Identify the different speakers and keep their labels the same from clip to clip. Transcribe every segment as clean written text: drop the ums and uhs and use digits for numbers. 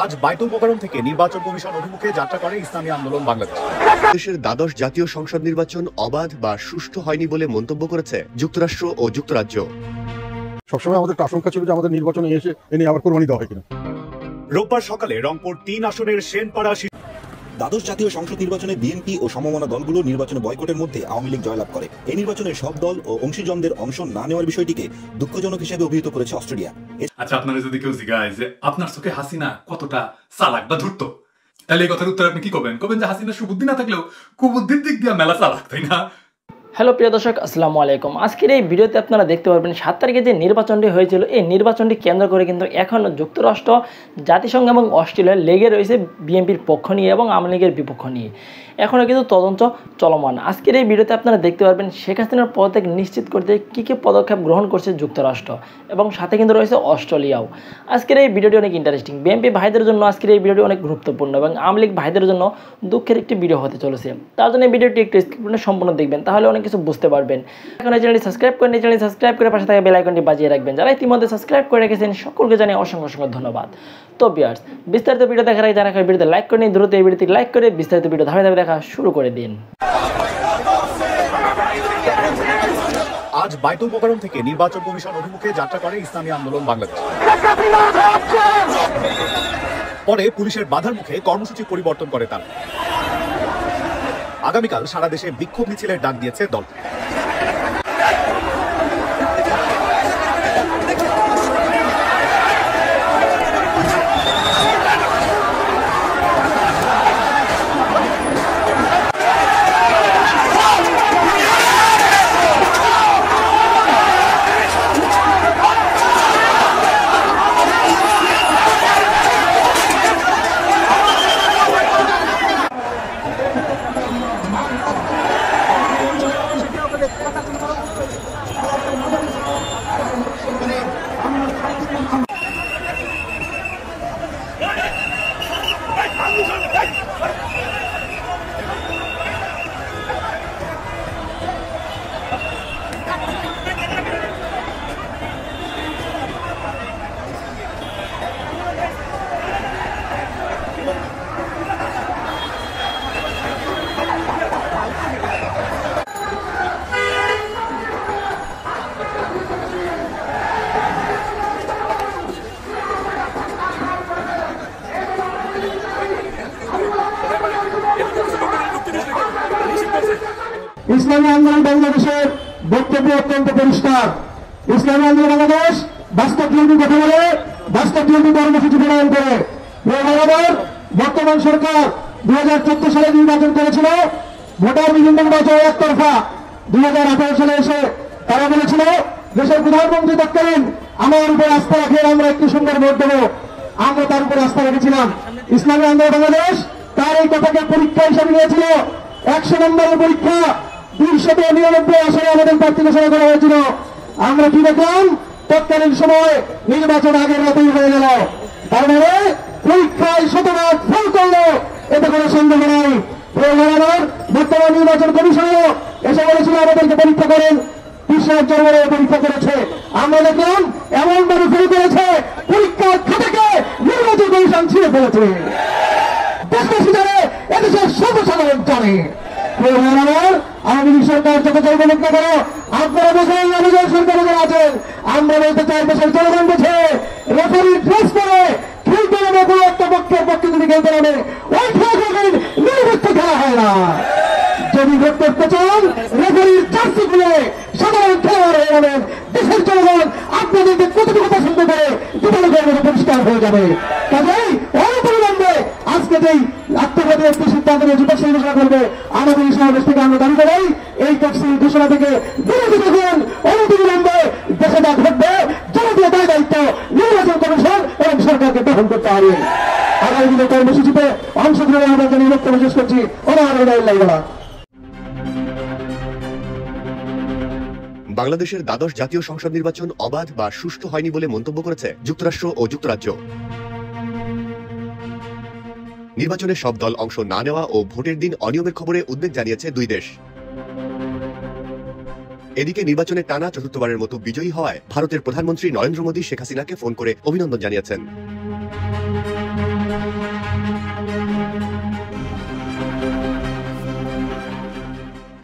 Speaker 1: আজ বাইতুল মোকাররম থেকে নির্বাচন কমিশন অভিমুখে যাত্রা করে ইসলামী আন্দোলন বাংলাদেশ।
Speaker 2: দেশের দ্বাদশ জাতীয় সংসদ নির্বাচন অবাধ বা সুষ্ঠু হয়নি বলে মন্তব্য করেছে যুক্তরাষ্ট্র ও যুক্তরাজ্য।
Speaker 3: সবসময় আমাদের আশঙ্কা ছিল যে আমাদের নির্বাচনে এসে এনে আবার কোরবানি দেওয়া হয় কিনা।
Speaker 1: রোববার সকালে রংপুর ৩ আসনের সেনপাড়া
Speaker 4: দ্বাদশ জাতীয় সংসদ নির্বাচনে বিএনপি ও সমমনা দলগুলো নির্বাচন বয়কটের মধ্যে আওয়ামী লীগ জয়লাভ করে। এই নির্বাচনে সব দল ও অংশীজনদের অংশ না নেওয়ার বিষয়টিকে দুঃখজনক হিসেবে অভিহিত করেছে অস্ট্রেলিয়া।
Speaker 5: আচ্ছা, আপনারা যদি কেউ জিজ্ঞাসা যে আপনার চোখে হাসিনা কতটা চালাক বা ধূর্ত, তাহলে এই কথার উত্তর আপনি কি করবেন? যে হাসিনা সুবুদ্ধি না থাকলেও কুবুদ্ধির দিক দিয়ে মেলা চালাক, তাই না?
Speaker 6: হ্যালো প্রিয় দর্শক, আসসালামু আলাইকুম। আজকের এই ভিডিওতে আপনারা দেখতে পারবেন 7 তারিখে যে নির্বাচনটি হয়েছিল, এই নির্বাচনটি কেন্দ্র করে কিন্তু এখনও যুক্তরাষ্ট্র, জাতিসংঘ এবং অস্ট্রেলিয়া লেগে রয়েছে বিএনপির পক্ষ নিয়ে এবং আওয়ামী লীগের বিপক্ষ নিয়ে। এখনও কিন্তু তদন্ত চলমান। আজকের এই ভিডিওতে আপনারা দেখতে পারবেন শেখ হাসিনার পদত্যাগ নিশ্চিত করতে কী কী পদক্ষেপ গ্রহণ করছে যুক্তরাষ্ট্র এবং সাথে কিন্তু রয়েছে অস্ট্রেলিয়াও। আজকের এই ভিডিওটি অনেক ইন্টারেস্টিং। বিএনপি ভাইদের জন্য আজকের এই ভিডিওটি অনেক গুরুত্বপূর্ণ এবং আওয়ামী লীগ ভাইদের জন্য দুঃখের একটি ভিডিও হতে চলেছে। তার জন্য এই ভিডিওটি একটু স্ক্রিপ্ট সম্পূর্ণ দেখবেন, তাহলে অনেক কিছু বুঝতে পারবেন। এখন এই চ্যানেলটি সাবস্ক্রাইব করেন, এই চ্যানেলটি সাবস্ক্রাইব করে পাশে থাকা বেল আইকনটি বাজিয়ে রাখবেন। যারা ইতিমধ্যে সাবস্ক্রাইব করে রেখেছেন সকলকে জানিয়ে অসংখ্য অসংখ্য ধন্যবাদ। তো ভিউয়ার্স, বিস্তারিত ভিডিও দেখার আগে জানা ভিডিওতে লাইক করে নিন, দ্রুত এই ভিডিওতে লাইক করে বিস্তারিত ভিডিও ধাপে ধাপে দেখা শুরু করে দিন।
Speaker 1: আজ বাইতুল মোকাররম থেকে নির্বাচন কমিশন অভিমুখে যাত্রা করে ইসলামী আন্দোলন বাংলাদেশ। পরে পুলিশের বাধার মুখে কর্মসূচি পরিবর্তন করে তারা। আগামীকাল সারা দেশে বিক্ষোভ মিছিলের ডাক দিয়েছে দল।
Speaker 7: ইসলামী আন্দোলন বাংলাদেশের বক্তব্য অত্যন্ত পরিষ্কার। ইসলামী আন্দোলন বাংলাদেশ বাস্তবধর্মী কথা বলে, বাস্তবধর্মী কর্মসূচি প্রণয়ন করে। বর্তমান সরকার 2014 সালে নির্বাচন করেছিল, ভোটার বিভিন্ন নির্বাচন একতরফা। 2018 সালে এসে তারা বলেছিল দেশের প্রধানমন্ত্রী তৎকালীন আমার উপর আস্থা রাখে, আমরা একটি সুন্দর ভোট দেবো। আমরা তার উপর আস্থা রেখেছিলাম। ইসলামী আন্দোলন বাংলাদেশ তার এই কথাকে পরীক্ষা হিসেবে নিয়েছিল। 100 নম্বরের পরীক্ষা 299 আসনে আমাদের প্রার্থী ঘোষণা করা হয়েছিল। আমরা কি দেখলাম? তৎকালীন সময় নির্বাচন আগের রাতেই হয়ে গেল। তার মানে পরীক্ষায় শতভাগ ফল করলো, এতে কোনো সন্দেহ নাই। বর্তমান নির্বাচন কমিশনও এসে বলেছিল আমাদেরকে পরীক্ষা করেন, বিশ্বাস জনগণে পরীক্ষা করেছে। আমরা দেখলাম এমন ভাবে শুরু করেছে, পরীক্ষার খাতাকে নির্বাচন কমিশন ছিঁড়ে ফেলেছে। দেশবাসী জানে, এদেশের সর্বসাধারণ জানে। আওয়ামী লীগ সরকার যত জনগণ না করো, আপনারা বোঝেন আমাদের সরকার আছেন। আমরা বলতে চাই দেশের জনগণ বোঝে, রেফারি ড্রেস করে খেলতে হবে, কোনো একটা পক্ষের পক্ষে যদি খেলতে হবে, ওই খেলা নিরপেক্ষ খেলা হয় না। যদি ভোট করতে চান, রেফারির চার্জশিট খুলে সাধারণ খেলোয়াড় হয়ে যাবেন। দেশের জনগণ আপনাদেরকে কতটুকু পছন্দ করে যুবলীগের মধ্যে পরিষ্কার হয়ে যাবে। কাজেই অনবরত আজকে যেই আত্মঘাতী একটি সিদ্ধান্ত নিয়ে তফসিল ঘোষণা করবে, আমাদের এই সমাবেশ থেকে আমরা দাবি করি এই তফসিল ঘোষণা থেকে বিরতি দেখুন। অনতিবিলম্বে দেশে যা ঘটবে, জনগণের দায় দায়িত্ব নির্বাচন কমিশন এবং সরকারকে গ্রহণ করতে হবে। আগামী দিনের কর্মসূচিতে অংশগ্রহণ আমরা জানিয়ে বক্তব্য শেষ করছি।
Speaker 2: বাংলাদেশের দ্বাদশ জাতীয় সংসদ নির্বাচন অবাধ বা সুষ্ঠু হয়নি বলে মন্তব্য করেছে যুক্তরাষ্ট্র ও যুক্তরাজ্য। নির্বাচনে সব দল অংশ না নেওয়া ও ভোটের দিন অনিয়মের খবরে উদ্বেগ জানিয়েছে দুই দেশ। এদিকে নির্বাচনে টানা চতুর্থবারের মতো বিজয়ী হওয়ায় ভারতের প্রধানমন্ত্রী নরেন্দ্র মোদী শেখ হাসিনাকে ফোন করে অভিনন্দন জানিয়েছেন।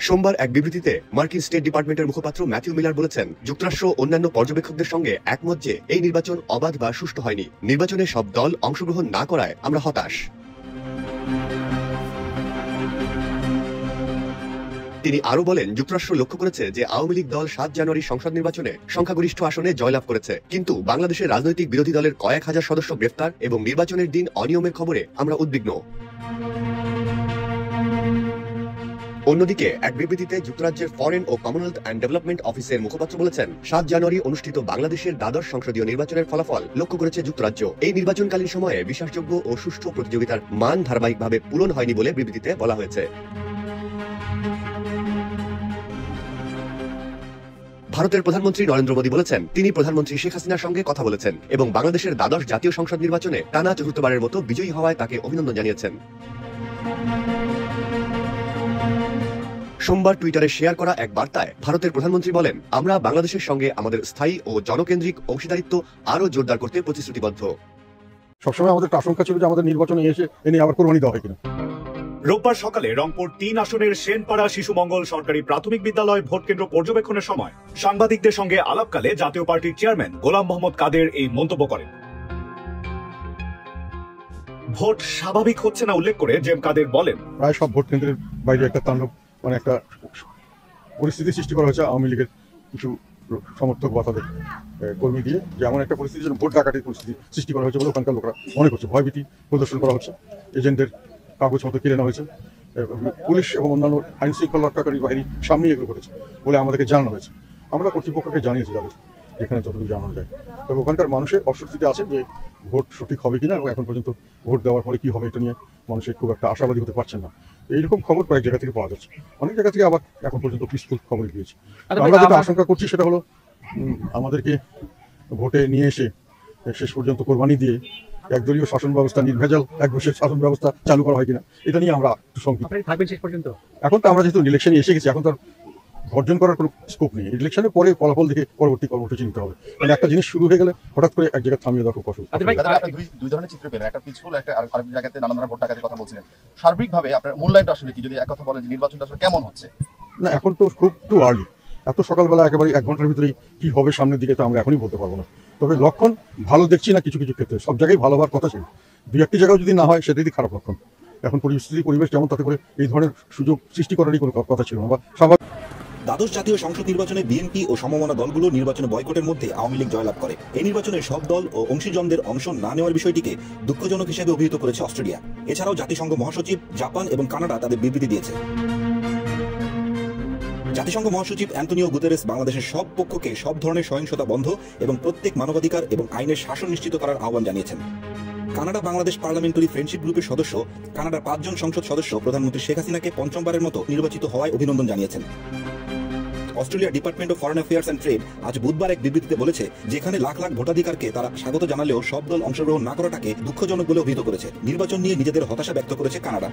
Speaker 2: সোমবার এক বিবৃতিতে মার্কিন স্টেট ডিপার্টমেন্টের মুখপাত্র ম্যাথিউ মিলার বলেছেন, যুক্তরাষ্ট্র অন্যান্য পর্যবেক্ষকদের সঙ্গে একমত যে এই নির্বাচন অবাধ বা সুষ্ঠু হয়নি। নির্বাচনে সব দল অংশগ্রহণ না করায় আমরা হতাশ। তিনি আরো বলেন, যুক্তরাষ্ট্র লক্ষ্য করেছে যে আওয়ামী লীগ দল 7 জানুয়ারি সংসদ নির্বাচনে সংখ্যাগরিষ্ঠ আসনে জয়লাভ করেছে, কিন্তু বাংলাদেশের রাজনৈতিক বিরোধী দলের কয়েক হাজার সদস্য গ্রেফতার এবং নির্বাচনের দিন অনিয়মের খবরে আমরা উদ্বিগ্ন। অন্যদিকে এক বিবৃতিতে যুক্তরাজ্যের ফরেন ও কমনওয়েলথ অ্যান্ড ডেভেলপমেন্ট অফিসের মুখপাত্র বলেছেন, 7 জানুয়ারি অনুষ্ঠিত বাংলাদেশের দ্বাদশ সংসদীয় নির্বাচনের ফলাফল লক্ষ্য করেছে যুক্তরাজ্য। এই নির্বাচনকালীন সময়ে বিশ্বাসযোগ্য ও সুষ্ঠু প্রতিযোগিতার মান ধারাবাহিকভাবে পূরণ হয়নি বলে বিবৃতিতে বলা হয়েছে। ভারতের প্রধানমন্ত্রী নরেন্দ্র মোদী বলেছেন, তিনি প্রধানমন্ত্রী শেখ হাসিনার সঙ্গে কথা বলেছেন এবং বাংলাদেশের দ্বাদশ জাতীয় সংসদ নির্বাচনে টানা চতুর্থবারের মতো বিজয়ী হওয়ায় তাকে অভিনন্দন জানিয়েছেন। সোমবার টুইটারে শেয়ার করা এক বার্তায় ভারতের প্রধানমন্ত্রী বলেন, আমরা বাংলাদেশের সঙ্গে আমাদের স্থায়ী ও জনকেন্দ্রিক অংশীদারিত্ব আরও জোরদার করতে প্রতিশ্রুতিবদ্ধ।
Speaker 3: সবসময় আমাদের একটা আশঙ্কা ছিল যে আমাদের নির্বাচনে এসে এ নিয়ে আবার কোরবানি দেওয়া হয় কিনা।
Speaker 1: রোববার সকালে রংপুর 3 আসনের সেনপাড়া শিশু মঙ্গল সরকারি প্রাথমিক বিদ্যালয় ভোট কেন্দ্র পর্যবেক্ষণের সময় সাংবাদিকদের সঙ্গে আলাপকালে জাতীয় পার্টির চেয়ারম্যান গোলাম মোহাম্মদ কাদের এই মন্তব্য করেন। ভোট স্বাভাবিক হচ্ছে না উল্লেখ করে জেম কাদের বলেন,
Speaker 3: প্রায় সব ভোট কেন্দ্রের বাইরে একটা তাণ্ডব, মানে একটা পরিস্থিতি সৃষ্টি করা হয়েছে আওয়ামী লীগের কিছু সমর্থক বা তাদের কর্মী দিয়ে, যে এমন একটা পরিস্থিতি যেন ভোট ডাকাতির পরিস্থিতি সৃষ্টি করা হয়েছে বলে ওখানকার লোকরা মনে করছে। ভয়ভীতি প্রদর্শন করা হচ্ছে, এজেন্টদের কাগজপত্র কিনে নেওয়া হয়েছে, পুলিশ এবং অন্যান্য আইন শৃঙ্খলা রক্ষাকারী বাহিনী সামনে এগুলো করেছে বলে আমাদেরকে জানানো হয়েছে। আমরা কর্তৃপক্ষকে জানিয়েছি যাদের যেখানে যতটুকু জানানো যায়। তবে ওখানকার মানুষের অস্বস্তিতে আছে যে ভোট সঠিক হবে কিনা এবং এখন পর্যন্ত ভোট দেওয়ার পরে কি হবে এটা নিয়ে মানুষের খুব একটা আশাবাদী হতে পারছেন না। এইরকম খবর কয়েক জায়গা থেকে পাওয়া যাচ্ছে, অনেক জায়গা থেকে আবার এখন পর্যন্ত পিসফুল খবর দিয়েছে। আমরা যেটা আশঙ্কা করছি সেটা হলো আমাদেরকে ভোটে নিয়ে এসে শেষ পর্যন্ত কোরবানি দিয়ে একদলীয় শাসন ব্যবস্থা, নির্ভেজাল একবর্ষের শাসন ব্যবস্থা চালু করা হয় কিনা এটা নিয়ে আমরা একটু শঙ্কিত। এখন তো আমরা যেহেতু ইলেকশনে এসে গেছি, এখন তার বর্জন করার কোনো স্কোপ নেই। ইলেকশনের পরে ফলাফল দেখে পরবর্তী কর্মসূচি নিতে হবে। মানে একটা জিনিস শুরু হয়ে গেলে হঠাৎ করে এক জায়গায় থামিয়ে দেওয়া খুব কষ্ট।
Speaker 8: দুই ধরনের চিত্র পেলেন, একটা পিসফুল, একটা আরেক জায়গাতে নানান ধরনের ভোট ডাকাতির কথা বলছিলেন। সার্বিকভাবে আপনার মূল্যায়নটা আসলে কি, যদি এক কথা বলেন যে নির্বাচনটা আসলে কেমন হচ্ছে?
Speaker 3: না, এখন তো খুব টু আর্লি, এত সকালবেলা একেবারে 1 ঘন্টার ভিতরেই কি হবে সামনের দিকে তো আমরা এখনই বলতে পারবো না। তবে লক্ষণ ভালো দেখছি না, কিছু কিছু ক্ষেত্রে সব জায়গায় ভালো হওয়ার কথা ছিল, 2-1টি জায়গায় যদি না হয় সেটাই খারাপ লক্ষণ। এখন পরিবেশ যেমন, তাতে করে এই ধরনের সুযোগ সৃষ্টি করারই কোনো কথা ছিল না বা স্বাভাবিক।
Speaker 4: দ্বাদশ জাতীয় সংসদ নির্বাচনে বিএনপি ও সমমনা দলগুলো নির্বাচনে বয়কটের মধ্যে আওয়ামী লীগ জয়লাভ করে। এই নির্বাচনে সব দল ও অংশীজনদের অংশ না নেওয়ার বিষয়টিকে দুঃখজনক হিসেবে অভিহিত করেছে অস্ট্রেলিয়া। এছাড়াও জাতিসংঘ মহাসচিব, জাপান এবং কানাডা তাদের বিবৃতি দিয়েছে। জাতিসংঘ মহাসচিব অ্যান্টনিও গুতেরেস বাংলাদেশের সব পক্ষকে সব ধরনের সহিংসতা বন্ধ এবং প্রত্যেক মানবাধিকার এবং আইনের শাসন নিশ্চিত করার আহ্বান জানিয়েছেন। কানাডা বাংলাদেশ পার্লামেন্টারি ফ্রেন্ডশিপ গ্রুপের সদস্য, কানাডার 5 জন সংসদ সদস্য প্রধানমন্ত্রী শেখ হাসিনাকে 5মবারের মতো নির্বাচিত হওয়ায় অভিনন্দন জানিয়েছেন। অস্ট্রেলিয়ার department of foreign affairs and trade আজ বুধবার এক বিবৃতিতে বলেছে, যেখানে লাখ লাখ ভোটাধিকারকে তারা স্বাগত জানালেও সব দল অংশগ্রহণ না করাটাকে দুঃখজনক বলে অভিহিত করেছে। নির্বাচন নিয়ে নিজেদের হতাশা ব্যক্ত করেছে কানাডা।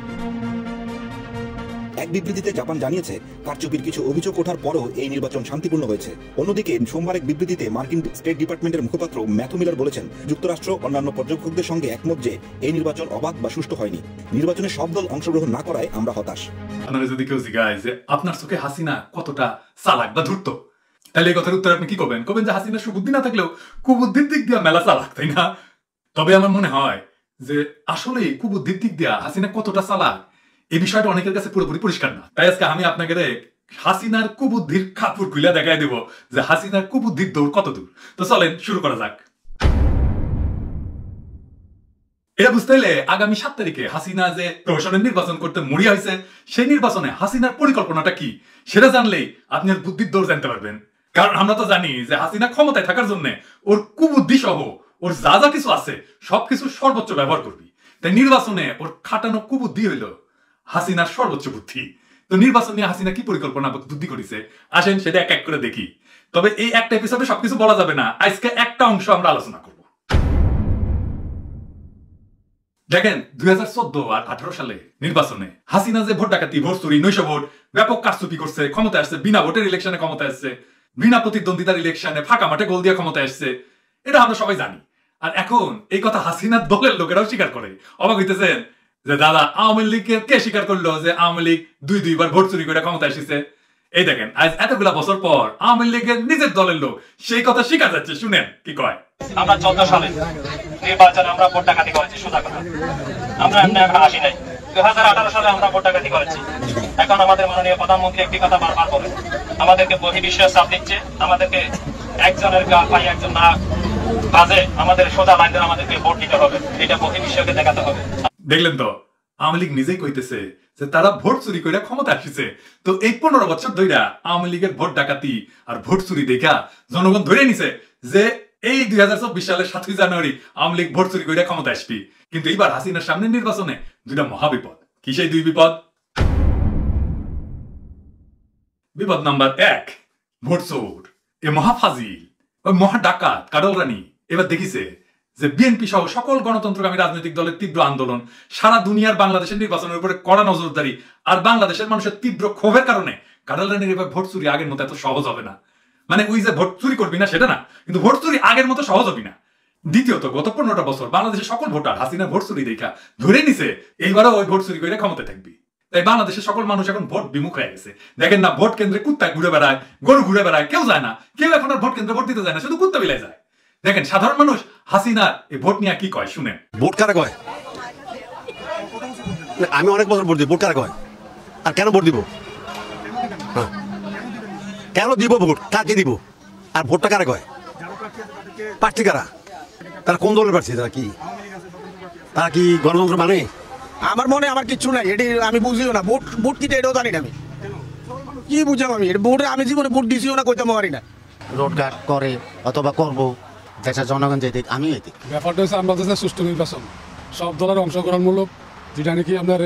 Speaker 4: এক বিবৃতিতে জাপান জানিয়েছে, কারচুপির কিছু অভিযোগ ওঠার পরও এই নির্বাচন শান্তিপূর্ণ হয়েছে। অন্যদিকে সোমবার এক বিবৃতিতে মার্কিন স্টেট ডিপার্টমেন্টের মুখপাত্র ম্যাথিউ মিলার বলেছেন, যুক্তরাষ্ট্র অন্যান্য পর্যবেক্ষকদের সঙ্গে একমত যে এই নির্বাচন অবাধ বা সুষ্ঠু হয়নি। নির্বাচনে সব দল অংশগ্রহণ না করায় আমরা হতাশ।
Speaker 5: আপনারা যদি কেউ জিজ্ঞাসা যে আপনার চোখে হাসিনা কতটা চালাক বা ধূর্ত, তাহলে এই কথার উত্তর আপনি কি করবেন? যে হাসিনা সুবুদ্ধি না থাকলেও কুবুদ্ধির দিক দিয়ে মেলা চালাক, তাই না? তবে আমার মনে হয় যে আসলে কুবুদ্ধির দিক দিয়ে হাসিনা কতটা চালাক এই বিষয়টা অনেকের কাছে পুরোপুরি পরিষ্কার না। তাই আজকে আমি আপনাকে হাসিনার কুবুদ্ধির কাপড় খুলে দেখাই দেব যে হাসিনার কুবুদ্ধির দৌড় কত দূর। তো চলেন শুরু করা যাক। এটা বুঝতে হলে আগামী 7 তারিখে হাসিনা যে প্রশাসনের নির্বাচন করতে মরিয়া হয়েছে, সেই নির্বাচনে হাসিনার পরিকল্পনাটা কি সেটা জানলেই আপনি আর বুদ্ধির দৌড় জানতে পারবেন। কারণ আমরা তো জানি যে হাসিনা ক্ষমতায় থাকার জন্য ওর কুবুদ্ধি সহ ওর যা যা কিছু আছে সবকিছু সর্বোচ্চ ব্যবহার করবি। তাই নির্বাচনে ওর খাটানো কুবুদ্ধি হইল হাসিনার সর্বোচ্চ বুদ্ধি। তো নির্বাচন নিয়ে হাসিনা কি পরিকল্পনা বুদ্ধি করেছে, আসেন সেটা এক এক করে দেখি। তবে এই একটা এপিসোডে সবকিছু বলা যাবে না, আজকে একটা অংশ আমরা আলোচনা করব। দেখেন 2014 আর 2018 সালে নির্বাচনে হাসিনা যে ভোট ডাকাতি, ভোট চুরি, নৈশ ভোট, ব্যাপক কারচুপি করছে, ক্ষমতায় আসছে, বিনা ভোটের ইলেকশনে ক্ষমতায় আসছে, বিনা প্রতিদ্বন্দ্বিতার ইলেকশনে ফাঁকা মাঠে গোল দিয়ে ক্ষমতায় আসছে, এটা আমরা সবাই জানি। আর এখন এই কথা হাসিনার দলের লোকেরাও স্বীকার করে। অবাক হইতেছেন যে দাদা আওয়ামী লীগের কে স্বীকার করলো যে আওয়ামী লীগ দুইবার ভোট চুরি করে ক্ষমতা এসেছে? এই দেখেন আজ এতগুলা বছর পর আওয়ামী লীগের নিজের দলের লোক সেই কথা স্বীকার যাচ্ছে। শুনেন কি কয়।
Speaker 9: আমরা 14 সালে নির্বাচনে আমরা ভোট ডাকাতি করেছি, সোজা কথা। আমরা এমনি এখন আসি নাই। 2018 সালে আমরা ভোট ডাকাতি করেছি। এখন আমাদের মাননীয় প্রধানমন্ত্রী একটি কথা বারবার বলে, আমাদেরকে বহির্বিশ্বের চাপ দিচ্ছে, আমাদেরকে একজনের গা পাই একজন না বাজে আমাদের সোজা লাইন ধরে আমাদেরকে ভোট দিতে হবে, এটা বহির্বিশ্বকে দেখাতে হবে।
Speaker 5: দেখলেন তো আওয়ামী লীগ নিজেই কইতেছে যে তারা ভোট চুরি করে ক্ষমতা আসছে। তো এই 15 বছর ধরে আওয়ামী লীগের ভোট ডাকাতি আর ভোট চুরি দেখা জনগণ ধরে নিছে যে এই 2024 সালের 7 জানুয়ারি আওয়ামী লীগ ভোট চুরি করে ক্ষমতা আসবে। কিন্তু এইবার হাসিনার সামনে নির্বাচনে দুইটা মহাবিপদ। কি সেই দুই বিপদ? বিপদ নাম্বার 1, ভোট চোর, এ মহাফাজিল, ওই মহা ডাকাত কাডল রানী এবার দেখিছে যে বিএনপি সহ সকল গণতন্ত্রকামী রাজনৈতিক দলের তীব্র আন্দোলন, সারা দুনিয়ার বাংলাদেশের নির্বাচনের উপরে কড়া নজরদারি আর বাংলাদেশের মানুষের তীব্র ক্ষোভের কারণে কাডল রানীর এবার ভোট চুরি আগের মতো এত সহজ হবে না। মানে ওই যে ভোট চুরি করবি না সেটা না, কিন্তু ভোট চুরি আগের মতো সহজ হবে না। দ্বিতীয়ত গত 15টা বছর বাংলাদেশের সকল ভোটার হাসিনার ভোট চুরি দেখা ধরে নিছে এইবারও ওই ভোট চুরি করে ক্ষমতা থাকবি। তাই বাংলাদেশের সকল মানুষ এখন ভোট বিমুখ হয়ে গেছে। দেখেন না, ভোট কেন্দ্রে কুত্তা ঘুরে বেড়ায়, গরু ঘুরে বেড়ায়, কেউ যায় না। কেউ এখন আর ভোট কেন্দ্রে ভোট দিতে যায় না, শুধু কুত্তা বিলাই যায়। দেখেন সাধারণ মানুষ হাসিনার এই ভোট নিয়ে কি কয় শুনেন।
Speaker 10: ভোট কারা কয়? আমি অনেক বছর ভোট দিই, ভোট কারা কয়? আর কেন ভোট দিব? কেন দিব ভোট? কাকে দিব? আর ভোটটা কারা কয়? প্রার্থী কারা? তারা কোন দলের প্রার্থী? তারা কি গণতন্ত্র মানে?
Speaker 11: আমার মনে আমার কিচ্ছু নাই, এটি আমি বুঝিও না। ভোট ভোট কি এটাও জানি না, আমি কি বুঝলাম? আমি ভোট আমি জীবনে ভোট দিছিও না, কইতে পারি না।
Speaker 12: রোডঘাট করে অথবা করবো দেশের জনগণ যে দিক আমি এদিক।
Speaker 13: ব্যাপারটা হচ্ছে আমরা দেশের সুষ্ঠু নির্বাচন, সব দলের অংশগ্রহণমূলক, যেটা নাকি আপনার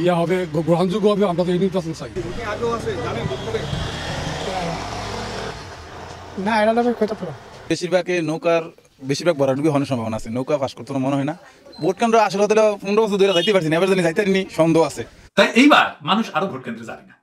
Speaker 13: ইয়া হবে, গ্রহণযোগ্য হবে, আমরা তো এই নির্বাচন চাই
Speaker 11: না। এটা
Speaker 14: বেশিরভাগ নৌকার বেশিরভাগ ভরাডুবি হওয়ার সম্ভাবনা আছে। নৌকা পাস করতে মনে হয় না। ভোট কেন্দ্র আসলে 15 বছর ধরে যাইতে পারছি না, এবার জানি যাইতে পারিনি, সন্দেহ আছে।
Speaker 5: তাই এইবার মানুষ আরো ভোট কেন্দ্রে যাবে না।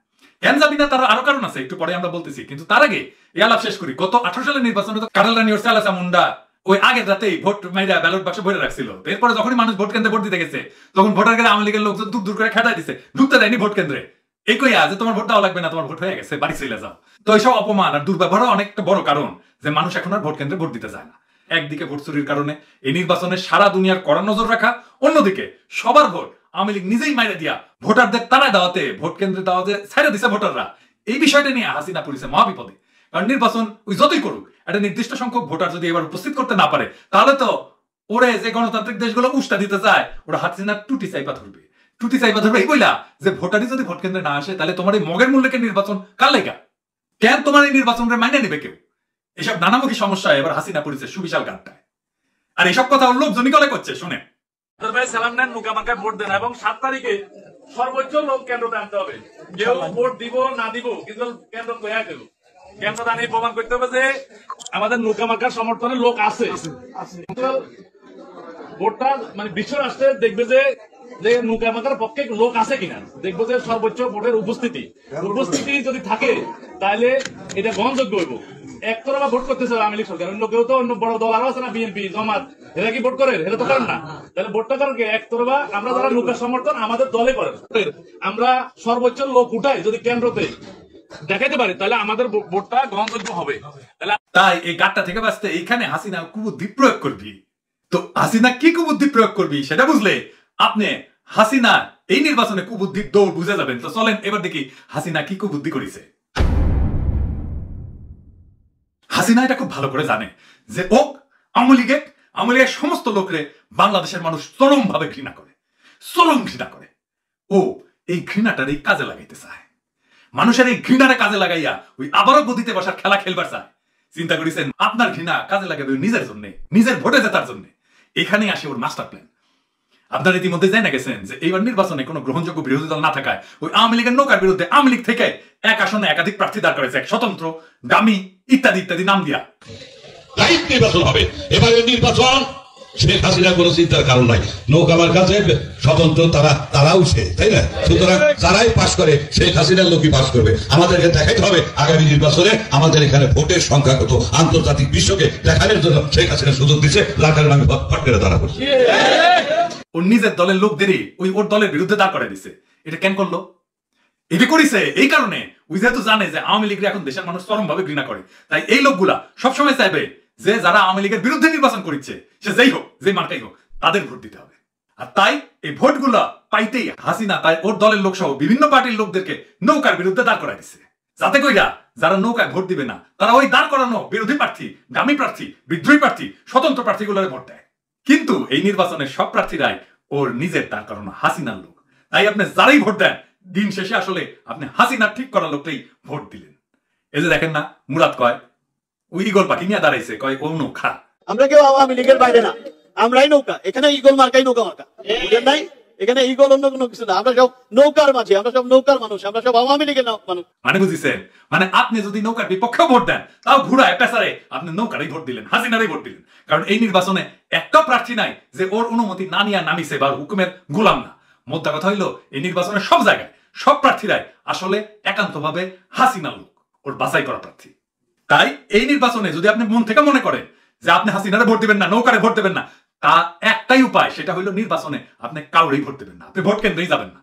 Speaker 5: কেন যাবি না তার আরো কারণ আছে, একটু পরে আমরা বলতেছি। কিন্তু তার আগে এই আলাপ শেষ করি। গত 18 সালের নির্বাচনে তো কাডল রানী ও সালাসা মুন্ডা ওই আগের রাতেই ভোট মাইরা ব্যালট বাক্স ভরে রাখছিল। এরপরে যখনই মানুষ ভোট কেন্দ্রে ভোট দিতে গেছে তখন ভোটার গেলে আওয়ামী লীগের লোকজন দূর দূর করে খেটাই দিছে, ঢুকতে দেয়নি ভোট কেন্দ্রে। এই কইয়া যে তোমার ভোট দেওয়া লাগবে না, তোমার ভোট হয়ে গেছে, বাড়ি চলে যাও। তো এইসব অপমান আর দুর্ব্যবহারও অনেকটা বড় কারণ যে মানুষ এখন আর ভোট কেন্দ্রে ভোট দিতে যায় না। একদিকে ভোট চুরির কারণে এই নির্বাচনে সারা দুনিয়ার কড়া নজর রাখা, অন্যদিকে সবার ভোট আওয়ামী লীগ নিজেই মাইরে দিয়া ভোটারদের তারা দাওয়াতে ভোট কেন্দ্রে দাওয়াতে ছাইড়া দিছে ভোটাররা। এই বিষয়টা নিয়ে হাসিনা পড়েছে মহাবিপদে। কারণ নির্বাচন ওই যতই করুক, একটা নির্দিষ্ট সংখ্যক ভোটার যদি এবার উপস্থিত করতে না পারে, তাহলে তো ওরে যে গণতান্ত্রিক দেশগুলো উষ্টা দিতে চায় ওরা হাসিনার টুটি চাইপা ধরবে। টুটি চাইপা ধরবে এই বইলা যে ভোটারই যদি ভোট কেন্দ্রে না আসে তাহলে তোমার এই মগের মূল্যকে নির্বাচন কার লাইগা? কেন তোমার এই নির্বাচনটা মাইনে নেবে কেউ? এসব নানামুখী সমস্যা এবার হাসিনা পড়েছে সুবিশাল গানটায়। আর এইসব কথা ওর লোকজনই কলে করছে শুনে।
Speaker 9: সালাম নেন, মুখামাখায় ভোট দেন এবং 7 তারিখে সর্বোচ্চ লোক কেন্দ্রতে আনতে হবে। কেউ ভোট দিব না দিব কিন্তু কেন্দ্র তৈরি দেব। কেন্দ্র দাঁড়িয়ে প্রমাণ করতে হবে যে আমাদের মুখামাখার সমর্থনে লোক আছে। ভোটটা মানে বিশ্ব রাষ্ট্রে দেখবে যে মুখামাখার পক্ষে লোক আছে কিনা, দেখবো যে সর্বোচ্চ ভোটের উপস্থিতি যদি থাকে তাহলে এটা গ্রহণযোগ্য হইব। একতরফা ভোট করতেছে আওয়ামী লীগ সরকার, অন্য কেউ তো অন্য বড় দল আরো আছে না, বিএনপি, জামাত, এরা কি ভোট করে? এরা তো করেন না। তাহলে ভোটটা কারণ একতরফা আমরা যারা লোকের সমর্থন আমাদের দলে করেন, আমরা সর্বোচ্চ লোক উঠাই যদি কেন্দ্রতে দেখাইতে পারি তাহলে আমাদের ভোটটা গ্রহণযোগ্য হবে।
Speaker 5: তাই এই গাটটা থেকে বাঁচতে এইখানে হাসিনা কুবুদ্ধি প্রয়োগ করবি। তো হাসিনা কি কুবুদ্ধি প্রয়োগ করবি সেটা বুঝলে আপনি হাসিনা এই নির্বাচনে কুবুদ্ধির দৌড় বুঝে যাবেন। তো চলেন এবার দেখি হাসিনা কি কুবুদ্ধি করেছে। হাসিনা এটা খুব ভালো করে জানে যে ও আওয়ামী লীগের সমস্ত লোকরে বাংলাদেশের মানুষ চরম ভাবে ঘৃণা করে, চরম ঘৃণা করে। ও এই ঘৃণাটার এই কাজে লাগাইতে চায়, মানুষের এই ঘৃণারে কাজে লাগাইয়া ওই আবারও গদিতে বসার খেলা খেলবার চায়। চিন্তা করেছেন আপনার ঘৃণা কাজে লাগাবে নিজের জন্য, নিজের ভোটে জেতার জন্য। এখানেই আসে ওর মাস্টার প্ল্যান। আপনারা ইতিমধ্যে জানা গেছেন যে এইবার নির্বাচনে কোনো গ্রহণযোগ্য বিরোধী দল না থাকায় ওই আওয়ামী লীগের নৌকার বিরুদ্ধে আওয়ামী লীগ থেকে এক আসনে একাধিক প্রার্থী দাঁড় করেছে, এক স্বতন্ত্র, দামি ইত্যাদি ইত্যাদি নাম দিয়া।
Speaker 15: নির্বাচন হবে এবারে নির্বাচন শেখ হাসিনা কোনো চিন্তার কারণ নাই। নৌকামার কাছে স্বতন্ত্র তারাও সে, তাই না? সুতরাং যারাই পাশ করে শেখ হাসিনার লোকই পাশ করবে। আমাদেরকে দেখাইতে হবে আগামী নির্বাচনে আমাদের এখানে ভোটের সংখ্যা কত। আন্তর্জাতিক বিশ্বকে দেখানোর জন্য শেখ হাসিনা সুযোগ দিচ্ছে, লাগার নামে ফট করে দাঁড়া করছে।
Speaker 5: ওর নিজের দলের লোকদেরই ওর দলের বিরুদ্ধে দাঁড় করাই দিছে। এটা কেন করলো? এটা করেছে এই কারণে ওই যেহেতু জানে যে আওয়ামী লীগের এখন দেশের মানুষ চরম ভাবে ঘৃণা করে, তাই এই লোকগুলা সবসময় চাইবে যে যারা আওয়ামী লীগের বিরুদ্ধে নির্বাচন করছে, সে যেই হোক, যে মার্কাই হোক, তাদের ভোট দিতে হবে। আর তাই এই ভোটগুলা পাইতেই হাসিনা তাই ওর দলের লোক সহ বিভিন্ন পার্টির লোকদেরকে নৌকার বিরুদ্ধে দাঁড় করাই দিছে, যাতে কইরা যারা নৌকায় ভোট দিবে না তারা ওই দাঁড় করানো বিরোধী প্রার্থী, দামি প্রার্থী, বিদ্রোহী প্রার্থী, স্বতন্ত্র প্রার্থীগুলোর ভোট দেয়। কিন্তু এই নির্বাচনের সব প্রার্থীরাই ওর নিজের দাঁড় করানো হাসিনার লোক। তাই আপনি যারাই ভোট দেন, দিন শেষে আসলে আপনি হাসিনার ঠিক করা লোকটাই ভোট দিলেন। এই যে দেখেন না, মুরাদ কয় ওই ইগল পাখি নিয়ে দাঁড়াইছে, কয় ও নৌকা।
Speaker 16: আমরা কেউ আওয়ামী লীগের বাইরে না, আমরাই নৌকা। এখানে ইগল মার্কাই নৌকা মার্কা, বুঝলেন নাই? এখানে ইগল অন্য কোনো কিছু না, আমরা সব নৌকার মাঝে, আমরা সব নৌকার মানুষ, আমরা সব আওয়ামী লীগের মানুষ।
Speaker 5: মানে বুঝিছেন? মানে আপনি যদি নৌকার বিপক্ষে ভোট দেন, তাও ঘুরায় পেছারে আপনি নৌকারই ভোট দিলেন, হাসিনারই ভোট দিলেন। কারণ এই নির্বাচনে একটা প্রার্থী নাই যে ওর অনুমতি না নিয়ে নামিছে বা হুকুমের গোলাম না। মোদ্দা কথা হইলো এই নির্বাচনের সব জায়গায় সব প্রার্থীরাই আসলে একান্তভাবে হাসিনার লোক, ওর বাছাই করা প্রার্থী। তাই এই নির্বাচনে যদি আপনি মন থেকে মনে করেন যে আপনি হাসিনারে ভোট দিবেন না, নৌকারে ভোট দেবেন না, তা একটাই উপায়, সেটা হইলো নির্বাচনে আপনি কাউরেই ভোট দেবেন না, আপনি ভোট কেন্দ্রেই যাবেন না।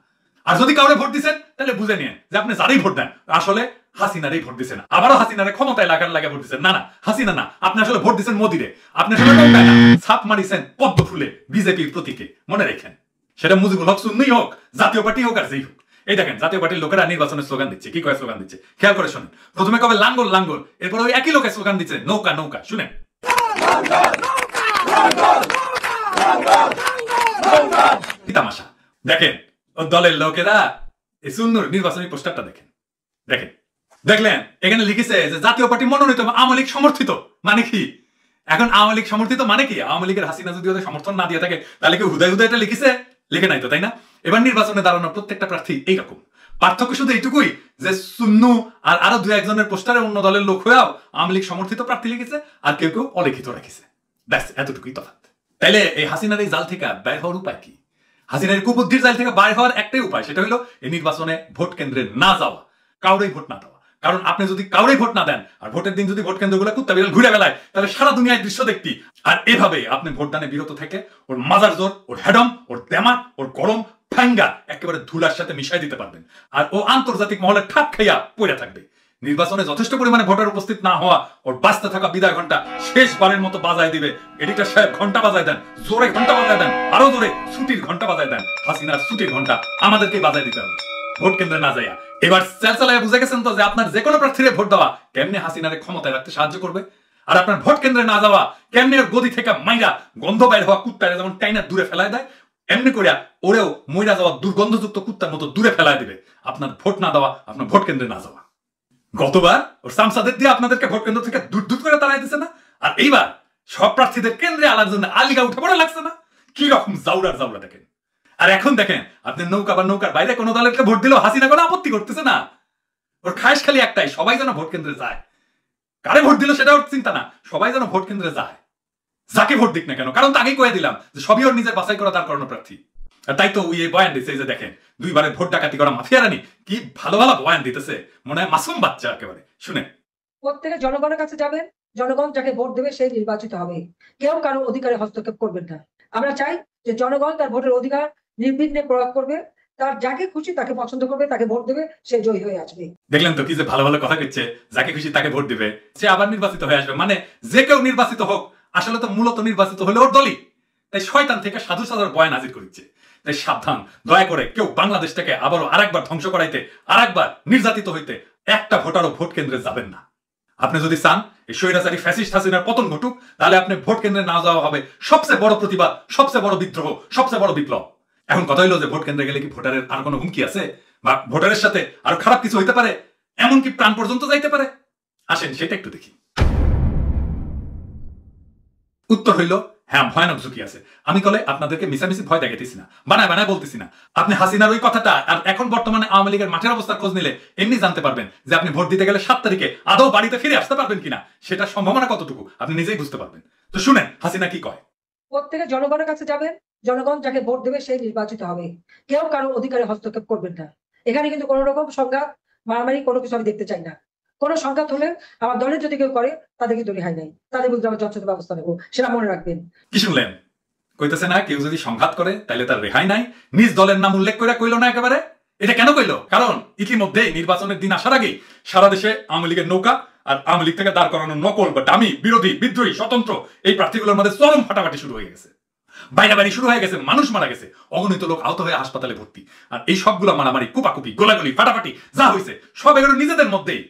Speaker 5: আর যদি কাউরে ভোট দিচ্ছেন তাহলে বুঝে নিন যে আপনি যারাই ভোট দেন আসলে হাসিনারই ভোট দিচ্ছেন, আবারও হাসিনারে ক্ষমতায় লাগার লাগে ভোট দিচ্ছেন। না না, হাসিনা না, আপনি আসলে ভোট দিচ্ছেন মোদিরে, আপনি আসলে নৌকায় না, ছাপ মারিছেন পদ্ম ফুলে বিজেপির প্রতীকে। মনে রেখেন, সেটা মুজিবুল হক সুন্নি হোক, জাতীয় পার্টি হোক, আর যেই হোক। এই দেখেন জাতীয় পার্টির লোকেরা নির্বাচনের স্লোগান দিচ্ছে, কি করে স্লোগান দিচ্ছে খেয়াল করে শোনেন। প্রথমে কবে লাঙ্গল লাঙ্গল, এরপর ওই একই লোকের স্লোগান দিচ্ছে নৌকা নৌকা। শুনেন, তামাশা দেখেন ও দলের লোকেরা এই সুন্নুর নির্বাচনী পোস্টারটা দেখেন, দেখেন দেখলেন এখানে লিখেছে যে জাতীয় পার্টি মনোনীত আওয়ামী লীগ সমর্থিত। মানে কি এখন আওয়ামী লীগ সমর্থিত মানে কি? আওয়ামী লীগের হাসিনা যদি ওদের সমর্থন না দিয়ে থাকে তাহলে কি হুদায় হুদায় এটা লিখেছে? লিখে নাই তো, তাই না? এবার নির্বাচনে দাঁড়ানো প্রত্যেকটা প্রার্থী এইরকম, পার্থক্য শুধু এইটুকুই যে সুন্নু আর আরো দু একজনের পোস্টারে অন্য দলের লোক হয়েও আওয়ামী লীগ সমর্থিত প্রার্থী লিখেছে, আর কেউ কেউ অলিখিত রেখেছে। ব্যাস এতটুকুই তফাৎ। তাইলে এই হাসিনার এই জাল থেকে বের হওয়ার উপায় কি? হাসিনার কুবুদ্ধির জাল থেকে বাইর হওয়ার একটাই উপায়, সেটা হলো এই নির্বাচনে ভোট কেন্দ্রে না যাওয়া, কাউরেই ভোট না দেওয়া। কারণ আপনি যদি কাউরেই ভোট না দেন আর ভোটের দিন যদি ভোট কেন্দ্রগুলো কুত্তা বিড়াল ঘুরে বেলায়, তাহলে সারা দুনিয়ায় দৃশ্য দেখতি। আর এভাবে আপনি ভোটদানে বিরত থেকে ওর মাজার জোর, ওর হেডম, ওর দেমা, ওর গরম ফাঙ্গা একেবারে ধুলার সাথে মিশাই দিতে পারবেন, আর ও আন্তর্জাতিক মহলে ঠাপ খাইয়া পড়ে থাকবে। নির্বাচনে যথেষ্ট পরিমাণে ভোটার উপস্থিত না হওয়া, ওর বাঁচতে থাকা বিদায় ঘন্টা শেষবারের মতো বাজায় দিবে। এডিটর সাহেব ঘন্টা বাজায় দেন, জোরে ঘন্টা বাজায় দেন, আরো জোরে ছুটির ঘন্টা বাজায় দেন। হাসিনার ছুটির ঘন্টা আমাদেরকে বাজায় দিতে হবে ভোট কেন্দ্রে না যাইয়া। এবার চালচালায় বুঝে গেছেন তো যে আপনার যে কোনো প্রার্থীরে ভোট দেওয়া কেমনে হাসিনারে ক্ষমতায় রাখতে সাহায্য করবে, আর আপনার ভোট কেন্দ্রে না যাওয়া কেমনে গদি থেকে মাইরা গন্ধ বাইর হওয়া কুত্তারে যেমন টাইনা দূরে ফেলায় দেয়, এমনি করিয়া ওরেও মইরা যাওয়া দুর্গন্ধযুক্ত কুত্তার মতো দূরে ফেলায় দিবে আপনার ভোট না দেওয়া, আপনার ভোট কেন্দ্রে না যাওয়া। গতবার ওর সামসাদের দিয়ে আপনাদেরকে ভোট কেন্দ্র থেকে দূর দূর করে তাড়াই দিচ্ছে না, আর এইবার সব প্রার্থীদের কেন্দ্রে আলার জন্য আলিগা উঠে পড়া লাগছে না? কি রকম জাউরার জাউরা দেখেন। আর এখন দেখেন আপনি নৌকা বা নৌকার বাইরে কোনো দলেরকে ভোট দিলেও হাসিনা কোনো আপত্তি করতেছে না। ওর খায়স খালি একটাই, সবাই যেন ভোট কেন্দ্রে যায়। কারে ভোট দিল সেটা ওর চিন্তা না, সবাই যেন ভোট কেন্দ্রে যায়। যাকে ভোট দিক না কেন, কারণ তাকেই কয়ে দিলাম যে সবই ওর নিজের বাছাই করা তার করানো প্রার্থী। আর তাই তো ওই বয়ান দিচ্ছে যে দেখেন দুইবারে ভোট ডাকাতি করা মাফিয়া রানী কি ভালো ভালো বয়ান দিতেছে, মনে হয় মাসুম বাচ্চা একেবারে। শুনে,
Speaker 17: প্রত্যেকে জনগণের কাছে যাবেন, জনগণ যাকে ভোট দেবে সেই নির্বাচিত হবে, কেউ কারো অধিকারে হস্তক্ষেপ করবেন না। আমরা চাই যে জনগণ তার ভোটের অধিকার নির্বিঘ্নে প্রয়োগ করবে, তার যাকে খুশি তাকে পছন্দ করবে, তাকে ভোট দেবে, সে জয়ী হয়ে আসবে।
Speaker 5: দেখলেন তো কি যে ভালো ভালো কথা করছে, যাকে খুশি তাকে ভোট দিবে, সে আবার নির্বাচিত হয়ে আসবে। মানে যে কেউ নির্বাচিত হোক, আসলে তো মূলত নির্বাচিত হলে ওর দলই। তাই শয়তান থেকে সাধু সাধার বয়ান হাজির করছে। তাই সাবধান, দয়া করে কেউ বাংলাদেশটাকে আবারও আরেকবার ধ্বংস করাইতে, আরেকবার নির্যাতিত হইতে একটা ভোটারও ভোট কেন্দ্রে যাবেন না। আপনি যদি চান এই স্বৈরাচারী ফ্যাসিস্ট হাসিনার পতন ঘটুক, তাহলে আপনি ভোট কেন্দ্রে না যাওয়া হবে সবচেয়ে বড় প্রতিবাদ, সবচেয়ে বড় বিদ্রোহ, সবচেয়ে বড় বিপ্লব। এখন কথা হইলো যে ভোট কেন্দ্রে গেলে কি ভোটারের আর কোনো হুমকি আছে, বা ভোটারের সাথে আরো খারাপ কিছু হইতে পারে, এমনকি প্রাণ পর্যন্ত যাইতে পারে? আসেন সেটা একটু দেখি। উত্তর হইল হ্যাঁ, ভয়ানক ঝুঁকি আছে। আমি কলে আপনাদেরকে মিশামিশি ভয় দেখাইতেছি না, বানায় বানায় বলতেছি না। আপনি হাসিনার ওই কথাটা আর এখন বর্তমানে আওয়ামী লীগের মাঠের অবস্থার খোঁজ নিলে এমনি জানতে পারবেন যে আপনি ভোট দিতে গেলে 7 তারিখে আদৌ বাড়িতে ফিরে আসতে পারবেন কিনা, সেটা সম্ভাবনা কতটুকু আপনি নিজেই বুঝতে পারবেন। তো শুনেন হাসিনা কি কয়।
Speaker 17: প্রত্যেকে জনগণের কাছে যাবেন, জনগণ যাকে ভোট দেবে সেই নির্বাচিত হবে, কেউ কারো অধিকারে হস্তক্ষেপ করবেন না। এখানে কিন্তু কোনো রকম সংঘাত মারামারি কোনো কিছু আমি দেখতে চাই না। কোনো সংঘাত হলে আমার দলের যদি কেউ করে তাদের কিন্তু রেহাই নাই, তাদের বিরুদ্ধে আমি যথাযথ ব্যবস্থা নেবো, সেটা মনে রাখবেন।
Speaker 5: কি শুনলেন? কইতেছে না কেউ যদি সংঘাত করে তাহলে তার রেহাই নাই, নিজ দলের নাম উল্লেখ করে কইলো না একেবারে। এটা কেন কইলো? কারণ ইতিমধ্যে নির্বাচনের দিন আসার আগেই সারা দেশে আওয়ামী লীগের নৌকা আর আওয়ামী লীগ থেকে দাঁড় করানো নকল বা দামি বিরোধী বিদ্রোহী স্বতন্ত্র এই প্রার্থীগুলোর মধ্যে চরম ফাটাফাটি শুরু হয়ে গেছে, বাইরাবাড়ি শুরু হয়ে গেছে, মানুষ মারা গেছে, অগণিত লোক আহত হয়ে হাসপাতালে ভর্তি। আর এই সবগুলো মারামারি, কুপাকুপি, গোলাগুলি, ফাটাফাটি যা হয়েছে সব এগুলো নিজেদের মধ্যেই।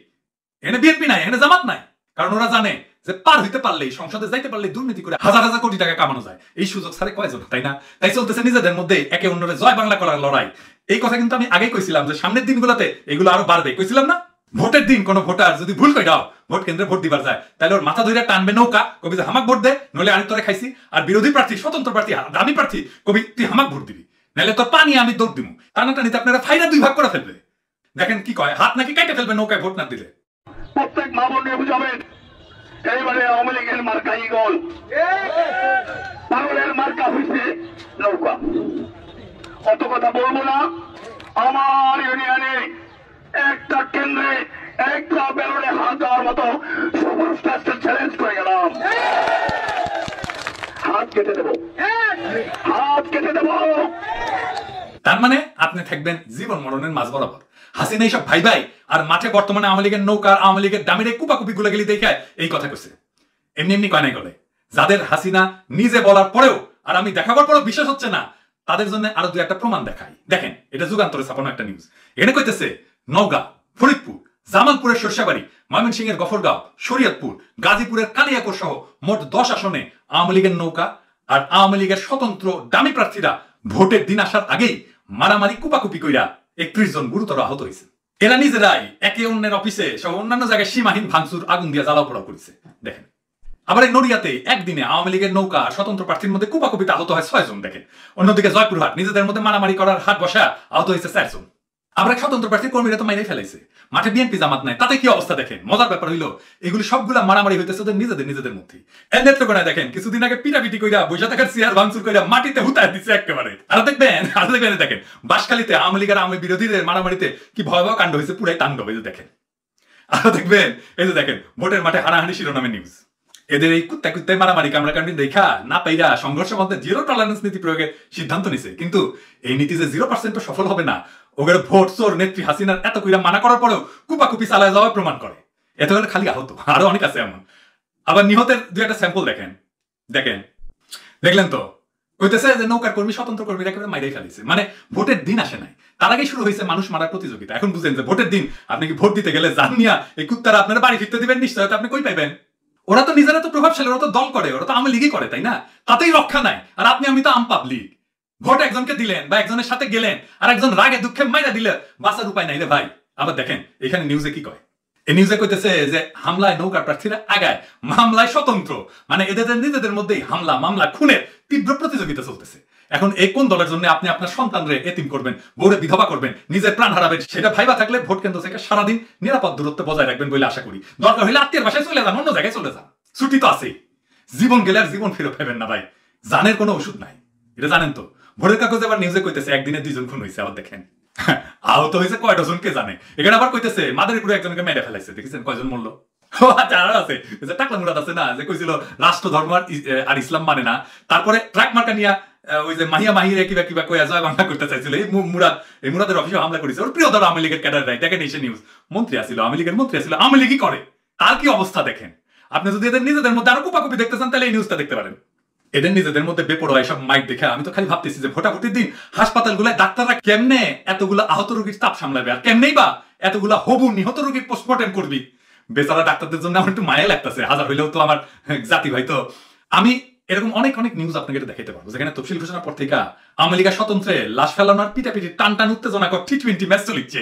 Speaker 5: এনে বিএনপি নাই, এনে জামাত নাই, কারণ ওরা জানে যে পার হইতে পারলেই, সংসদে যাইতে পারলে দুর্নীতি করে হাজার হাজার কোটি টাকা কামানো যায়। এই সুযোগ ছাড়ে কয়জন, তাই না? তাই চলতেছে নিজেদের মধ্যে একে অন্যরে জয় বাংলা করার লড়াই। এই কথা কিন্তু আমি আগেই কইছিলাম যে সামনের দিনগুলোতে এগুলো আরো বাড়বে, কইছিলাম না? ভোটের দিন কোন ভোটার যদি ভুল করে দাও ভোট কেন্দ্রে ভোট দিবার যায়, তাহলে ওর মাথা ধরে টানবে নৌকা, কবি যে হামাক ভোট দে, নইলে আমি তোরে খাইছি। আর বিরোধী প্রার্থী, স্বতন্ত্র প্রার্থী, দামি প্রার্থী, কবি তুই হামাক ভোট দিবি, নাহলে তোর পানি আমি দৌড় দিব। টানাটানিতে আপনারা ফাইনাল দুই ভাগ করে ফেলবে। দেখেন কি কয়, হাত নাকি কেটে ফেলবে নৌকায় ভোট না দিলে।
Speaker 18: প্রত্যেক মা বোন বুঝাবেন এইবারে আওয়ামী লীগের মার্কা ইগল, পাগলের মার্কা হয়েছে নৌকা। অত কথা বলবো না। আমার ইউনিয়নে একটা কেন্দ্রে একটা বেলুনে হাত দেওয়ার মতো চ্যালেঞ্জ করে গেলাম। হাত কেটে দেবো, হাত কেটে দেবো।
Speaker 5: তার মানে আপনি থাকবেন জীবন মরণের মাঝ বরাবর। হাসিনা এইসব ভাই ভাই আর মাঠে বর্তমানে আওয়ামী লীগের নৌকা, আওয়ামী লীগের দামিরে কুপাকুপি গুলাগুলি দেখে এই কথা কইছে। এমনি এমনি কয় নাই গলে। যাদের হাসিনা নিজে বলার পরেও আর আমি দেখাবার পরেও বিশ্বাস হচ্ছে না, তাদের জন্য আরো দুই একটা প্রমাণ দেখাই। দেখেন, এটা যুগান্তরে ছাপানো একটা নিউজ। এখানে কইতেছে নওগাঁ, ফরিদপুর, জামালপুরের সরষাবাড়ি, ময়মনসিংহের গফরগাঁও, শরীয়তপুর, গাজীপুরের কালিয়াকোট সহ মোট 10 আসনে আওয়ামী লীগের নৌকা আর আওয়ামী লীগের স্বতন্ত্র দামি প্রার্থীরা ভোটের দিন আসার আগেই মারামারি কুপাকুপি কইরা 31 জন গুরুতর আহত হয়েছে। এরা নিজেরাই একে অন্যের অফিসে সহ অন্যান্য জায়গায় সীমাহীন ভাঙচুর, আগুন দিয়ে জ্বালাও পোড়াও করেছে। দেখেন, আবার এই নড়িয়াতে একদিনে আওয়ামী লীগের নৌকা স্বতন্ত্র প্রার্থীর মধ্যে কুপাকুপিতে আহত হয় 6 জন। দেখেন, অন্যদিকে জয়পুরহাট নিজেদের মধ্যে মারামারি করার হাট বসা আহত হয়েছে 4 জন। আমরা স্বতন্ত্র প্রার্থীর কর্মীরা তো মাইনে ফেলাইছে, মাঠে বিএনপি জামাত নাই, তাতে কি অবস্থা দেখেন। মজার ব্যাপার হইলো এগুলি সবগুলা মারামারি হইতেছে ওদের নিজেদের মধ্যে। এর নেত্রকোনায় দেখেন কিছুদিন আগে পিটাপিটি কইরা বৈশা থাকার চেয়ার ভাঙচুর কইরা মাটিতে হুতায় দিচ্ছে একেবারে। আর দেখবেন দেখেন বাঁশখালীতে আওয়ামী লীগের আওয়ামী বিরোধীদের মারামারিতে কি ভয়াবহ কাণ্ড হয়েছে, পুরাই তাণ্ডব। এই যে দেখেন, আরো দেখবেন এই যে দেখেন ভোটের মাঠে হানাহানি শিরোনামে নিউজ। এদের এই কুত্তায় মারামারি কামড়াকামড়ি দেখা না পাইরা সংঘর্ষের মধ্যে 0 টলারেন্স নীতি প্রয়োগের সিদ্ধান্ত নিছে। কিন্তু এই নীতি যে 0% সফল হবে না, ওদের ভোট চোর নেত্রী হাসিনার এত কইরা মানা করার পরেও কুপাকুপি চালায় যাওয়া প্রমাণ করে। এত হলে খালি আহত, আরো অনেক আছে এমন। আবার নিহতের দুই একটা স্যাম্পল দেখেন, দেখলেন তো কইতেছে যে নৌকার কর্মী, স্বতন্ত্র কর্মীরা একেবারে মাইরাই ফেলিছে। মানে ভোটের দিন আসে নাই, তার আগেই শুরু হয়েছে মানুষ মারার প্রতিযোগিতা। এখন বুঝেন যে ভোটের দিন আপনি কি ভোট দিতে গেলে জানিয়া এই কুত্তারা আপনারা বাড়ি ফিরতে দিবেন নিশ্চয়তা আপনি কই পাইবেন? ওরা তো নিজেরা তো প্রভাবশালী, ওরা তো দল করে, ওরা তো আওয়ামী লীগই করে, তাই না? তাতেই রক্ষা নাই। আর আপনি আমি তো আম পাবলিক। ভোট একজনকে দিলেন বা একজনের সাথে গেলেন, আর একজন রাগে দুঃখে মাইরা দিলে বাঁচার উপায় নাই রে ভাই। আবার দেখেন এখানে নিউজে কি কয়। এই নিউজে কইতেছে যে হামলায় নৌকার প্রার্থীরা আগায়, মামলায় স্বতন্ত্র। মানে এদের নিজেদের মধ্যেই হামলা, মামলা, খুনের তীব্র প্রতিযোগিতা চলতেছে। এখন এই কোন দলের জন্য আপনি আপনার সন্তানরে এতিম করবেন, বউরে বিধবা করবেন, নিজের প্রাণ হারাবেন, সেটা ভাইবা থাকলে ভোট কেন্দ্র থেকে সারাদিন নিরাপদ দূরত্ব বজায় রাখবেন বলে আশা করি। দরকার হলে আত্মীয়ের বাসায় চলে যান, অন্য জায়গায় চলে যান, ছুটি তো আছেই। জীবন গেলে আর জীবন ফেরত পাবেন না ভাই, জানের কোনো ওষুধ নাই, এটা জানেন তো। ভোটের কাগজে আবার নিউজে কইতেছে একদিনে 2 জন খুন হয়েছে। আবার দেখেন আহত হয়েছে কয় ডজন কে জানে। এখানে আবার কইতেছে মাদারীপুরে একজনকে মেরে ফেলাইছে। দেখেছেন কয়জন মরলো? আচ্ছা, আরো আছে টাকলা মুরাদ আছে না, যে কইছিল রাষ্ট্র ধর্ম আর ইসলাম মানে না। তারপরে ট্রাক মার্কা নিয়ে ওই যে মাহিরে কিবা কইয়া জয় বাংলা করতে চাইছিল। এই মুরাদের অফিসে হামলা করেছে ওর প্রিয় দল আওয়ামী লীগের ক্যাডাররাই। দেখেন এসে নিউজ, মন্ত্রী আসছিল, আওয়ামী লীগের মন্ত্রী আসছিল, আওয়ামী লীগই করে। তার কি অবস্থা দেখেন। আপনি যদি এদের নিজেদের মধ্যে আরো কুপাকুপি দেখতে চান তাহলে এই নিউজটা দেখতে পারেন। এদের নিজেদের মধ্যে বেপরোয়া সব মাইক দেখে আমি তো খালি ভাবতেছি যে ভোটাভুটির দিন হাসপাতালগুলোয় ডাক্তাররা কেমনে এতগুলো আহত রোগীর চাপ সামলাবে, আর কেমনেই বা এতগুলা হবু নিহত রোগীর পোস্টমর্টেম করবি। বেচারা ডাক্তারদের জন্য আমার একটু মায়া লাগতেছে, হাজার হইলেও তো আমার জাতি ভাই। তো আমি এরকম অনেক নিউজ আপনাকে দেখাতে পারবো, যেখানে তফসিল ঘোষণার পর থেকে আওয়ামী লীগের স্বতন্ত্রে লাশ ফেলানোর পিটাপিটি টান উত্তেজনা কর T20 ম্যাচ চলিচ্ছে,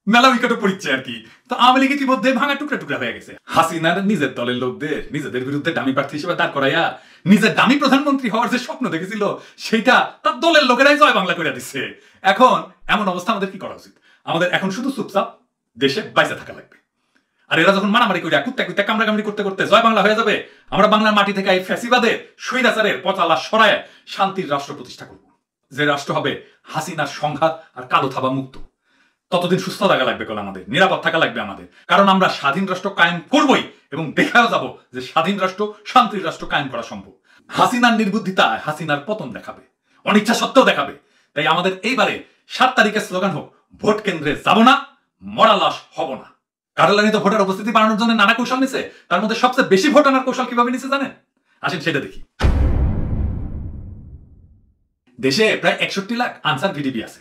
Speaker 5: মেলা উইকেটও পড়িচ্ছে আর কি। তো আওয়ামী লীগ ইতিমধ্যে ভাঙা টুকরা হয়ে গেছে। হাসিনার নিজের দলের লোকদের নিজেদের বিরুদ্ধে দামি প্রার্থী হিসেবে দাঁড় করাইয়া নিজের দামি প্রধানমন্ত্রী হওয়ার যে স্বপ্ন দেখেছিল সেটা তার দলের লোকেরাই জয় বাংলা করে দিচ্ছে। এখন এমন অবস্থা আমাদের কি করা উচিত? আমাদের এখন শুধু চুপচাপ দেশে বাইসে থাকা লাগবে। আর এরা যখন মারামারি করে কুত্তা কামড়াকামড়ি করতে জয় বাংলা হয়ে যাবে, আমরা বাংলার মাটি থেকে এই ফ্যাসিবাদের স্বৈরাচারের পচালা সরায় শান্তির রাষ্ট্র প্রতিষ্ঠা করব, যে রাষ্ট্র হবে হাসিনার সংঘাত আর কালো থাবা মুক্ত। ততদিন সুস্থ থাকা লাগবে, আমাদের নিরাপদ থাকা লাগবে আমাদের, কারণ আমরা স্বাধীন রাষ্ট্র কায়েম করবই এবং দেখাও যাব যে স্বাধীন রাষ্ট্র শান্তির রাষ্ট্র কায়েম করা সম্ভব। হাসিনার নির্বুদ্ধিতায় হাসিনার পতন দেখাবে, অনিচ্ছা সত্ত্বেও দেখাবে। তাই আমাদের এইবারে 7 তারিখের স্লোগান হোক, ভোট কেন্দ্রে যাব না, মরা লাশ হব না। কারালানিত ভোটার উপস্থিতি বাড়ানোর জন্য নানা কৌশল নিছে। তার মধ্যে সবচেয়ে বেশি ভোট আনার কৌশল কিভাবে নিছে জানেন? আসেন সেটা দেখি। দেশে প্রায় 61 লাখ আনসার ভিডিপি আছে।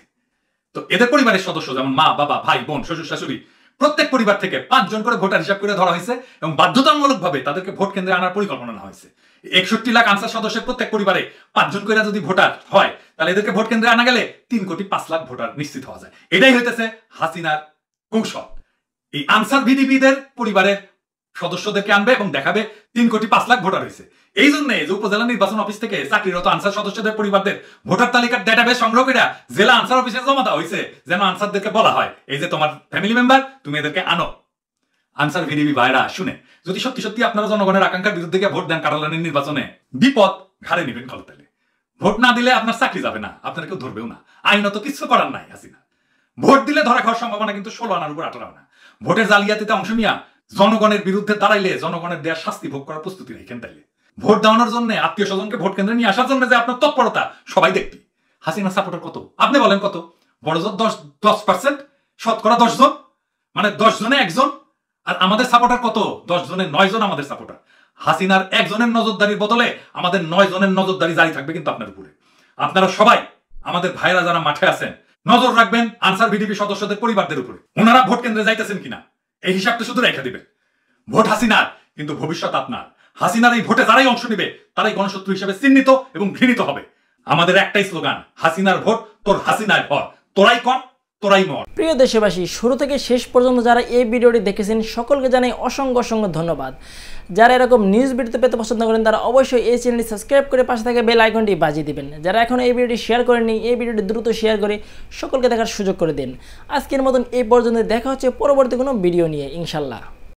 Speaker 5: তো এদের পরিবারের সদস্য যেমন মা, বাবা, ভাই, বোন, শ্বশুর, শাশুড়ি, প্রত্যেক পরিবার থেকে 5 জন করে ভোটার হিসাব করে ধরা হয়েছে এবং বাধ্যতামূলকভাবে তাদেরকে ভোট কেন্দ্রে আনার পরিকল্পনা নেওয়া হয়েছে। 61 লাখ আনসার সদস্যের প্রত্যেক পরিবারে 5 জন করে যদি ভোটার হয়, তাহলে এদেরকে ভোট কেন্দ্রে আনা গেলে 3,05,00,000 ভোটার নিশ্চিত হওয়া যায়। এটাই হইতেছে হাসিনার কৌশল। এই আনসার ভিডিপিদের পরিবারের সদস্যদেরকে আনবে এবং দেখাবে 3,05,00,000 ভোটার হয়েছে। এই জন্য যে উপজেলা নির্বাচন অফিস থেকে চাকরিরত আনসার সদস্যদের পরিবারদের ভোটার তালিকার ডেটাবেস সংগ্রহ করে জেলা আনসার অফিসে জমা দেওয়া হয়েছে, যেন আনসারদেরকে বলা হয় এই যে তোমার ফ্যামিলি মেম্বার, তুমি এদেরকে আনো। আনসার ভিডিপি ভাইরা শুনে, যদি সত্যি সত্যি আপনারা জনগণের আকাঙ্ক্ষার বিরুদ্ধে গিয়ে ভোট দেন কারালানির নির্বাচনে, বিপদ ঘাড়ে নেবেন কলতালে। ভোট না দিলে আপনার চাকরি যাবে না, আপনার কেউ ধরবেও না, আইনত কিছু করার নাই হাসিনা। ভোট দিলে ধরা খাওয়ার সম্ভাবনা কিন্তু 16 আনার উপর 18 আনা। ভোটের জালিয়াতিতে অংশ নিয়ে জনগণের বিরুদ্ধে দাঁড়াইলে জনগণের দেওয়ার শাস্তি ভোগ করার প্রস্তুতি রাখেন। তাইলে ভোট দেওয়ানোর জন্য আত্মীয় স্বজনকে ভোট কেন্দ্রে নিয়ে আসার জন্য যে আপনার তৎপরতা সবাই দেখবি। হাসিনা সাপোর্টার কত আপনি বলেন? কত বড় জোর 10%, শতকরা 10 জন, মানে 10 জনে 1 জন। আর আমাদের সাপোর্টার কত? 10 জনে 9 জন আমাদের সাপোর্টার। হাসিনার 1 জনের নজরদারির বদলে আমাদের 9 জনের নজরদারি জারি থাকবে কিন্তু আপনার উপরে। আপনারা সবাই আমাদের ভাইরা যারা মাঠে আছেন নজর রাখবেন আনসার ভিডিপি সদস্যদের পরিবারদের উপরে। ওনারা ভোট কেন্দ্রে যাইতেছেন কিনা এই হিসাবটা শুধু রেখে দিবেন। ভোট হাসিনার, কিন্তু ভবিষ্যৎ আপনার। হাসিনার এই ভোটে যারাই অংশ নিবে তারাই গণশত্রু হিসেবে চিহ্নিত এবং ঘৃণিত হবে। আমাদের একটাই স্লোগান, হাসিনার ভোট তোর হাসিনায় ভর, তোরাই কর তোরাই মর।
Speaker 6: প্রিয় দেশবাসী, শুরু থেকে শেষ পর্যন্ত যারা এই ভিডিওটি দেখেছেন সকলকে জানাই অসংখ্য অসংখ্য ধন্যবাদ। যারা এরকম নিউজ ভিডিও পেতে পছন্দ করেন তারা অবশ্যই এই চ্যানেলটি সাবস্ক্রাইব করে পাশে থাকা বেল আইকনটি বাজিয়ে দিবেন। যারা এখন এই ভিডিওটি শেয়ার করেননি, এই ভিডিওটি দ্রুত শেয়ার করে সকলকে দেখার সুযোগ করে দিন। আজকের মতন এই পর্যন্ত, দেখা হচ্ছে পরবর্তী কোনো ভিডিও নিয়ে ইনশাল্লাহ।